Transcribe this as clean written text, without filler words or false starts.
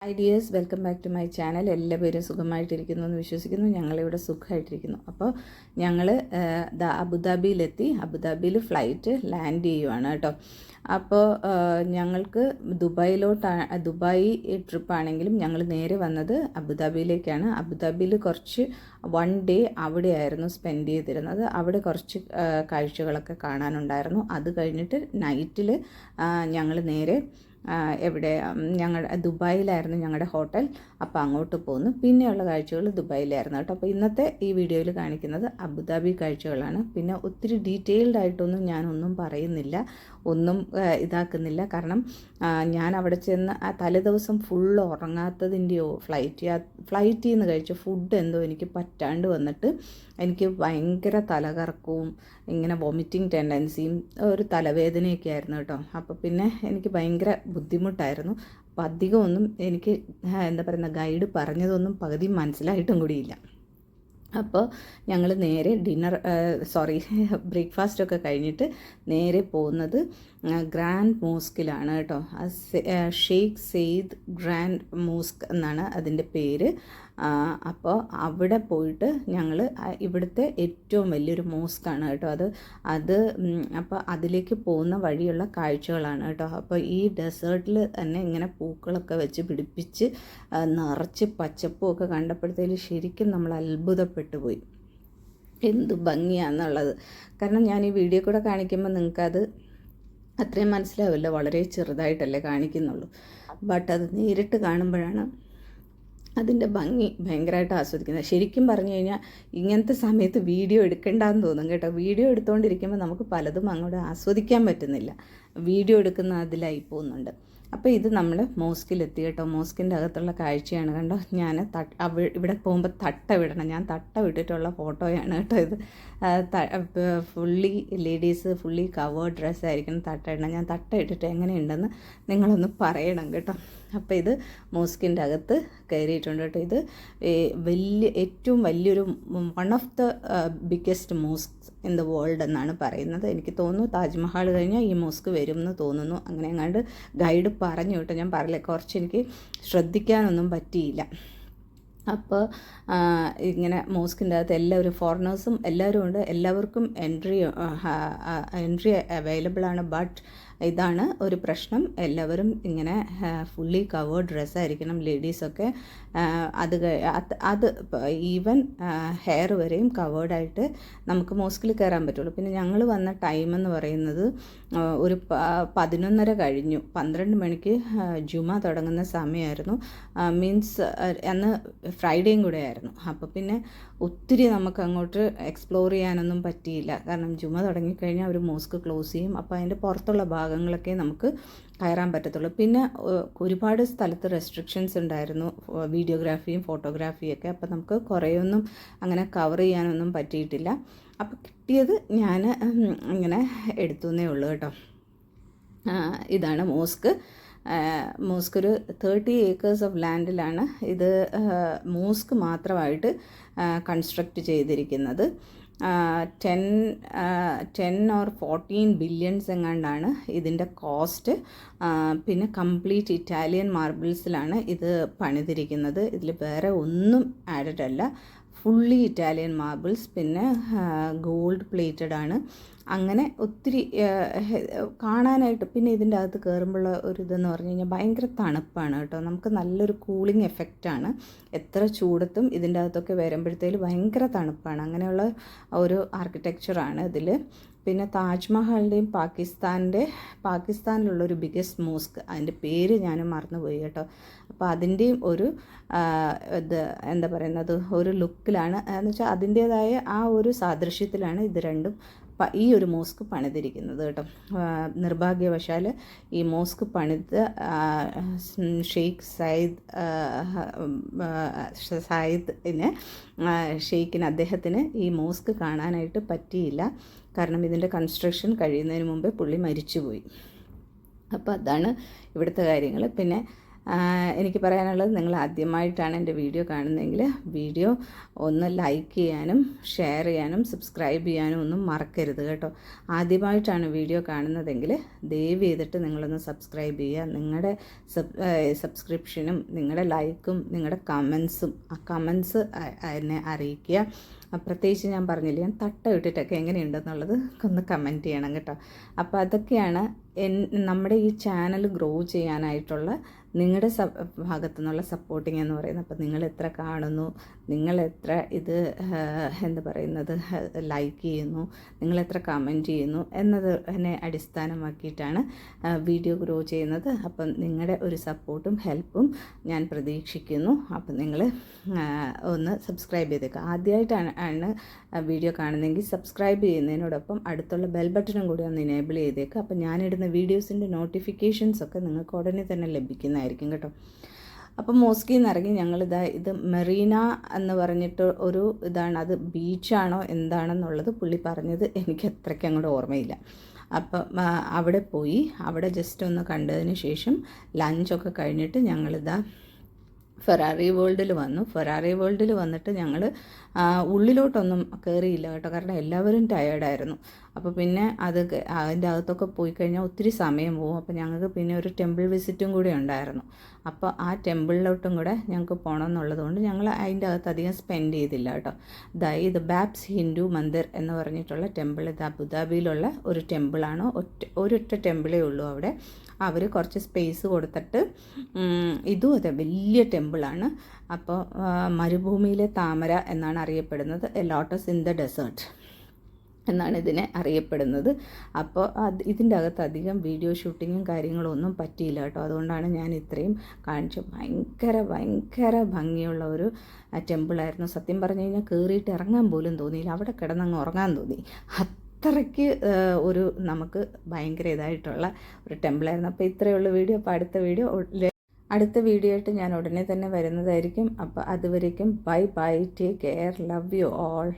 High dears, welcome back to my channel. എല്ലാവരും സുഖമായിട്ടിരിക്കുന്നു എന്ന് വിശ്വസിക്കുന്നു. ഞങ്ങളിവിടെ സുഖമായിട്ടിരിക്കുന്നു. അപ്പോൾ ഞങ്ങൾ അബുദാബിയിലെത്തി. അബുദാബിയിൽ ഫ്ലൈറ്റ് ലാൻഡ് ചെയ്യുവാണ് കേട്ടോ. അപ്പോൾ ഞങ്ങൾക്ക് ദുബായ് ട്രിപ്പാണെങ്കിലും ഞങ്ങൾ നേരെ വന്നത് അബുദാബിയിലേക്കാണ്. അബുദാബിയിൽ കുറച്ച് 1 ഡേ അവിടെയായിരുന്നു സ്പെൻഡ് ചെയ്തിരുന്നത്. അവിടെ കുറച്ച് കാഴ്ചകളൊക്കെ കാണാനുണ്ടായിരുന്നു. അത് കഴിഞ്ഞിട്ട് നൈറ്റിൽ ഞങ്ങൾ നേരെ ദുബായിലായിരുന്നു ഞങ്ങളുടെ ഹോട്ടൽ. അപ്പോൾ അങ്ങോട്ട് പോന്നു. പിന്നെയുള്ള കാഴ്ചകൾ ദുബായിലായിരുന്നു കേട്ടോ. അപ്പോൾ ഇന്നത്തെ ഈ വീഡിയോയിൽ കാണിക്കുന്നത് അബുദാബി കാഴ്ചകളാണ്. പിന്നെ ഒത്തിരി ഡീറ്റെയിൽഡ് ആയിട്ടൊന്നും ഞാനൊന്നും പറയുന്നില്ല, ഒന്നും ഇതാക്കുന്നില്ല. ഞാൻ അവിടെ ചെന്ന് ആ തലേദിവസം ഫുള്ള് ഉറങ്ങാത്തതിൻ്റെയോ ഫ്ലൈറ്റിൽ നിന്ന് കഴിച്ച ഫുഡ് എന്തോ എനിക്ക് പറ്റാണ്ട് വന്നിട്ട് എനിക്ക് ഭയങ്കര തലകറക്കവും ഇങ്ങനെ വോമിറ്റിംഗ് ടെൻഡൻസിയും ഒരു തലവേദനയൊക്കെ ആയിരുന്നു കേട്ടോ. അപ്പോൾ പിന്നെ എനിക്ക് ഭയങ്കര ബുദ്ധിമുട്ടായിരുന്നു. അപ്പോൾ അധികമൊന്നും എനിക്ക് ഗൈഡ് പറഞ്ഞതൊന്നും പകുതി മനസ്സിലായിട്ടും കൂടിയില്ല. അപ്പോൾ ഞങ്ങൾ നേരെ ബ്രേക്ക്ഫാസ്റ്റൊക്കെ കഴിഞ്ഞിട്ട് നേരെ പോകുന്നത് ഗ്രാൻഡ് മോസ്കിലാണ് കേട്ടോ. ഷെയ്ഖ് സെയ്ദ് ഗ്രാൻഡ് മോസ്ക് എന്നാണ് അതിൻ്റെ പേര്. അപ്പോൾ അവിടെ പോയിട്ട് ഞങ്ങൾ ഇവിടുത്തെ ഏറ്റവും വലിയൊരു മോസ്കാണ് കേട്ടോ അപ്പോൾ അതിലേക്ക് പോകുന്ന വഴിയുള്ള കാഴ്ചകളാണ് കേട്ടോ. അപ്പോൾ ഈ ഡെസേർട്ടിൽ തന്നെ ഇങ്ങനെ പൂക്കളൊക്കെ വെച്ച് പിടിപ്പിച്ച് നിറച്ച് പച്ചപ്പും ഒക്കെ കണ്ടപ്പോഴത്തേക്ക് ശരിക്കും നമ്മൾ അത്ഭുതപ്പെട്ടു പോയി. എന്ത് ഭംഗിയാണെന്നുള്ളത്. കാരണം ഞാൻ ഈ വീഡിയോ കൂടെ കാണിക്കുമ്പോൾ നിങ്ങൾക്കത് അത്രയും മനസ്സിലാവില്ല, വളരെ ചെറുതായിട്ടല്ലേ കാണിക്കുന്നുള്ളൂ. ബട്ട് അത് നേരിട്ട് കാണുമ്പോഴാണ് അതിൻ്റെ ഭംഗി ഭയങ്കരമായിട്ട് ആസ്വദിക്കുന്നത്. ശരിക്കും പറഞ്ഞു കഴിഞ്ഞാൽ ഇങ്ങനത്തെ സമയത്ത് വീഡിയോ എടുക്കേണ്ടെന്ന് തോന്നും കേട്ടോ. വീഡിയോ എടുത്തുകൊണ്ടിരിക്കുമ്പോൾ നമുക്ക് പലതും അങ്ങോട്ട് ആസ്വദിക്കാൻ പറ്റുന്നില്ല, വീഡിയോ എടുക്കുന്ന അതിലായി പോകുന്നുണ്ട്. അപ്പോൾ ഇത് നമ്മൾ മോസ്കിലെത്തി കേട്ടോ. മോസ്കിൻ്റെ അകത്തുള്ള കാഴ്ചയാണ് കണ്ടോ. ഞാൻ ഇവിടെ പോകുമ്പോൾ തട്ട വിടണം. ഞാൻ തട്ട വിട്ടിട്ടുള്ള ഫോട്ടോയാണ് കേട്ടോ ഇത്. ഫുള്ളി ലേഡീസ് ഫുള്ളി കവേർഡ് ഡ്രസ്സായിരിക്കണം തട്ട ഇടണം. ഞാൻ തട്ട ഇട്ടിട്ട് എങ്ങനെയുണ്ടെന്ന് നിങ്ങളൊന്ന് പറയണം കേട്ടോ. അപ്പോൾ ഇത് മോസ്കിൻ്റെ അകത്ത് കയറിയിട്ടുണ്ട് കേട്ടോ. ഇത് ഏറ്റവും വലിയൊരു one of the biggest mosque in the world എന്നാണ് പറയുന്നത്. എനിക്ക് തോന്നുന്നു താജ്മഹൽ കഴിഞ്ഞാൽ ഈ മോസ്ക് വരും എന്ന് തോന്നുന്നു. അങ്ങനെ എങ്ങാണ്ട് ഗൈഡ് പറഞ്ഞു കേട്ടോ. ഞാൻ പറയില്ല, കുറച്ച് എനിക്ക് ശ്രദ്ധിക്കാനൊന്നും പറ്റിയില്ല. അപ്പോൾ ഇങ്ങനെ മോസ്കിൻ്റെ അകത്ത് എല്ലാവരും ഫോറിനേഴ്സും എല്ലാവരും ഉണ്ട്. എല്ലാവർക്കും എൻട്രി അവൈലബിളാണ്. ബട്ട് ഇതാണ് ഒരു പ്രശ്നം, എല്ലാവരും ഇങ്ങനെ ഫുള്ളി കവേർഡ് ഡ്രസ്സായിരിക്കണം ലേഡീസൊക്കെ. അത് ഈവൻ ഹെയർ വരെയും കവേർഡായിട്ട് നമുക്ക് മോസ്കിൽ കയറാൻ പറ്റുള്ളൂ. പിന്നെ ഞങ്ങൾ വന്ന ടൈം എന്ന് പറയുന്നത് ഒരു 11:30 കഴിഞ്ഞു. 12 മണിക്ക് ജുമ തുടങ്ങുന്ന സമയമായിരുന്നു. മീൻസ് അന്ന് ഫ്രൈഡേയും കൂടെ ആയിരുന്നു. അപ്പോൾ പിന്നെ ഒത്തിരി നമുക്ക് അങ്ങോട്ട് എക്സ്പ്ലോർ ചെയ്യാനൊന്നും പറ്റിയില്ല. കാരണം ജുമ തുടങ്ങിക്കഴിഞ്ഞാൽ ഒരു മോസ്ക് ക്ലോസ് ചെയ്യും. അപ്പോൾ അതിൻ്റെ പുറത്തുള്ള ഭാഗങ്ങളൊക്കെ നമുക്ക് കയറാൻ പറ്റത്തുള്ളൂ. പിന്നെ ഒരുപാട് സ്ഥലത്ത് റെസ്ട്രിക്ഷൻസ് ഉണ്ടായിരുന്നു, വീഡിയോഗ്രാഫിയും ഫോട്ടോഗ്രാഫിയൊക്കെ. അപ്പോൾ നമുക്ക് കുറേയൊന്നും അങ്ങനെ കവർ ചെയ്യാനൊന്നും പറ്റിയിട്ടില്ല. അപ്പോൾ കിട്ടിയത് ഞാൻ ഇങ്ങനെ എടുത്തുവെന്നേ ഉള്ളൂ കേട്ടോ. ഇതാണ് മോസ്ക്. ഒരു 30 acres ഓഫ് ലാൻഡിലാണ് ഇത് മോസ്ക് മാത്രമായിട്ട് കൺസ്ട്രക്റ്റ് ചെയ്തിരിക്കുന്നത്. 10 or 14 ബില്യൺസ് എങ്ങാണ്ടാണ് ഇതിൻ്റെ കോസ്റ്റ്. പിന്നെ കംപ്ലീറ്റ് ഇറ്റാലിയൻ മാർബിൾസിലാണ് ഇത് പണിതിരിക്കുന്നത്. ഇതിൽ വേറെ ഒന്നും ആഡഡ് അല്ല, ഫുള്ളി ഇറ്റാലിയൻ മാർബിൾസ്. പിന്നെ ഗോൾഡ് പ്ലേറ്റഡ് ആണ്. അങ്ങനെ ഒത്തിരി കാണാനായിട്ട്. പിന്നെ ഇതിൻ്റെ അകത്ത് കയറുമ്പോഴുള്ള ഒരു ഇതെന്ന് പറഞ്ഞു കഴിഞ്ഞാൽ ഭയങ്കര തണുപ്പാണ് കേട്ടോ. നമുക്ക് നല്ലൊരു കൂളിംഗ് എഫക്റ്റാണ്. എത്ര ചൂടത്തും ഇതിൻ്റെ അകത്തൊക്കെ വരുമ്പോഴത്തേലും ഭയങ്കര തണുപ്പാണ്. അങ്ങനെയുള്ള ഒരു ആർക്കിടെക്ചറാണ് ഇതിൽ. പിന്നെ താജ്മഹലിൻ്റെയും പാകിസ്ഥാനിലുള്ളൊരു ബിഗ്ഗസ്റ്റ് മോസ്ക്, അതിൻ്റെ പേര് ഞാൻ മറന്നുപോയി കേട്ടോ. അപ്പോൾ അതിൻ്റെയും ഒരു ഒരു ലുക്കിലാണ്, എന്ന് വെച്ചാൽ അതിൻ്റേതായ ആ ഒരു സാദൃശ്യത്തിലാണ് ഇത് രണ്ടും ഈ ഒരു മോസ്ക് പണിതിരിക്കുന്നത് കേട്ടോ. നിർഭാഗ്യവശാൽ ഈ മോസ്ക് പണിത ഷെയ്ഖ് ഷെയ്ഖിന് അദ്ദേഹത്തിന് ഈ മോസ്ക് കാണാനായിട്ട് പറ്റിയില്ല. കാരണം ഇതിൻ്റെ കൺസ്ട്രക്ഷൻ കഴിയുന്നതിന് മുമ്പേ പുള്ളി മരിച്ചുപോയി. അപ്പോൾ അതാണ് ഇവിടുത്തെ കാര്യങ്ങൾ. പിന്നെ എനിക്ക് പറയാനുള്ളത്, നിങ്ങൾ ആദ്യമായിട്ടാണ് എൻ്റെ വീഡിയോ കാണുന്നതെങ്കിൽ വീഡിയോ ഒന്ന് ലൈക്ക് ചെയ്യാനും ഷെയർ ചെയ്യാനും സബ്സ്ക്രൈബ് ചെയ്യാനും ഒന്നും മറക്കരുത് കേട്ടോ. ആദ്യമായിട്ടാണ് വീഡിയോ കാണുന്നതെങ്കിൽ ദയവ് ചെയ്തിട്ട് നിങ്ങളൊന്ന് സബ്സ്ക്രൈബ് ചെയ്യുക. നിങ്ങളുടെ സബ്സ്ക്രിപ്ഷനും നിങ്ങളുടെ ലൈക്കും നിങ്ങളുടെ കമൻസും ആ കമൻസ് എന്നെ അറിയിക്കുക. പ്രത്യേകിച്ച് ഞാൻ പറഞ്ഞില്ല, ഞാൻ തട്ട ഇട്ടിട്ടൊക്കെ എങ്ങനെയുണ്ടെന്നുള്ളത് ഒന്ന് കമൻറ്റ് ചെയ്യണം കേട്ടോ. അപ്പോൾ അതൊക്കെയാണ് നമ്മുടെ ഈ ചാനൽ ഗ്രോ ചെയ്യാനായിട്ടുള്ള നിങ്ങളുടെ ഭാഗത്തു നിന്നുള്ള സപ്പോർട്ടിങ് എന്ന് പറയുന്നത്. അപ്പോൾ നിങ്ങൾ എത്ര കാണുന്നു, നിങ്ങൾ എത്ര ഇത് എന്താ പറയുന്നത് ലൈക്ക് ചെയ്യുന്നു, നിങ്ങൾ എത്ര കമൻറ്റ് ചെയ്യുന്നു എന്നതിനെ അടിസ്ഥാനമാക്കിയിട്ടാണ് വീഡിയോ ഗ്രോ ചെയ്യുന്നത്. അപ്പം നിങ്ങളുടെ ഒരു സപ്പോർട്ടും ഹെൽപ്പും ഞാൻ പ്രതീക്ഷിക്കുന്നു. അപ്പം നിങ്ങൾ ഒന്ന് സബ്സ്ക്രൈബ് ചെയ്തേക്കുക. ആദ്യമായിട്ടാണ് വീഡിയോ കാണുന്നതെങ്കിൽ സബ്സ്ക്രൈബ് ചെയ്യുന്നതിനോടൊപ്പം അടുത്തുള്ള ബെൽ ബട്ടണും കൂടി ഒന്ന് എനേബിൾ ചെയ്തേക്കുക. അപ്പം ഞാനിടുന്ന വീഡിയോസിൻ്റെ നോട്ടിഫിക്കേഷൻസ് ഒക്കെ നിങ്ങൾക്ക് ഉടനെ തന്നെ ലഭിക്കുന്നതായിരിക്കും കേട്ടോ. അപ്പം മോസ്കിൽ നിന്ന് ഇറങ്ങി ഇത് മെറീന എന്ന് പറഞ്ഞിട്ട് ഒരു ഇതാണ്. അത് ബീച്ചാണോ എന്താണെന്നുള്ളത് പുള്ളി പറഞ്ഞത് എനിക്ക് അത്രയ്ക്ക് അങ്ങോട്ട് ഓർമ്മയില്ല. അപ്പം അവിടെ പോയി അവിടെ ജസ്റ്റ് ഒന്ന് കണ്ടതിന് ശേഷം ലഞ്ചൊക്കെ കഴിഞ്ഞിട്ട് ഫെറാറി വേൾഡിൽ വന്നു. ഫെറാറി വേൾഡിൽ വന്നിട്ട് ഞങ്ങൾ ഉള്ളിലോട്ടൊന്നും കയറിയില്ല കേട്ടോ, കാരണം എല്ലാവരും ടയേർഡായിരുന്നു. അപ്പോൾ പിന്നെ അതിൻ്റെ അകത്തൊക്കെ പോയി കഴിഞ്ഞാൽ ഒത്തിരി സമയം പോകും. അപ്പോൾ ഞങ്ങൾക്ക് പിന്നെ ഒരു ടെമ്പിൾ വിസിറ്റും കൂടി ഉണ്ടായിരുന്നു. അപ്പോൾ ആ ടെമ്പിളിലോട്ടും കൂടെ ഞങ്ങൾക്ക് പോകണമെന്നുള്ളത് കൊണ്ട് ഞങ്ങൾ അതിൻ്റെ അകത്ത് അധികം സ്പെൻഡ് ചെയ്തില്ല കേട്ടോ. ഇത് ബാബ്സ് ഹിന്ദു മന്ദിർ എന്ന് പറഞ്ഞിട്ടുള്ള ടെമ്പിൾ, ഇത് അബുദാബിയിലുള്ള ഒരു ടെമ്പിളാണ്. ഒരൊറ്റ ടെമ്പിളേ ഉള്ളൂ അവിടെ. അവർ കുറച്ച് സ്പേസ് കൊടുത്തിട്ട് ഇതും അതെ വലിയ ടെമ്പിളാണ്. അപ്പോൾ മരുഭൂമിയിലെ താമര എന്നാണ് അറിയപ്പെടുന്നത്. A lotus in the desert എന്നാണ് ഇതിനെ അറിയപ്പെടുന്നത്. അപ്പോൾ ഇതിൻ്റെ അകത്ത് അധികം വീഡിയോ ഷൂട്ടിങ്ങും കാര്യങ്ങളും ഒന്നും പറ്റിയില്ല കേട്ടോ. അതുകൊണ്ടാണ് ഞാൻ ഇത്രയും കാണിച്ചു. ഭയങ്കര ഭംഗിയുള്ള ഒരു ടെമ്പിളായിരുന്നു. സത്യം പറഞ്ഞു കഴിഞ്ഞാൽ കയറിയിട്ട് ഇറങ്ങാൻ പോലും തോന്നിയില്ല. അവിടെ കിടന്നങ്ങ് ഉറങ്ങാൻ തോന്നി. അത്രയ്ക്ക് നമുക്ക് ഭയങ്കര ഇതായിട്ടുള്ള ഒരു ടെമ്പിളായിരുന്നു. അപ്പോൾ ഇത്രയുള്ള വീഡിയോ. അപ്പോൾ അടുത്ത വീഡിയോ ആയിട്ട് ഞാൻ ഉടനെ തന്നെ വരുന്നതായിരിക്കും. അപ്പോൾ അതുവരേക്കും bye, take care, love you all.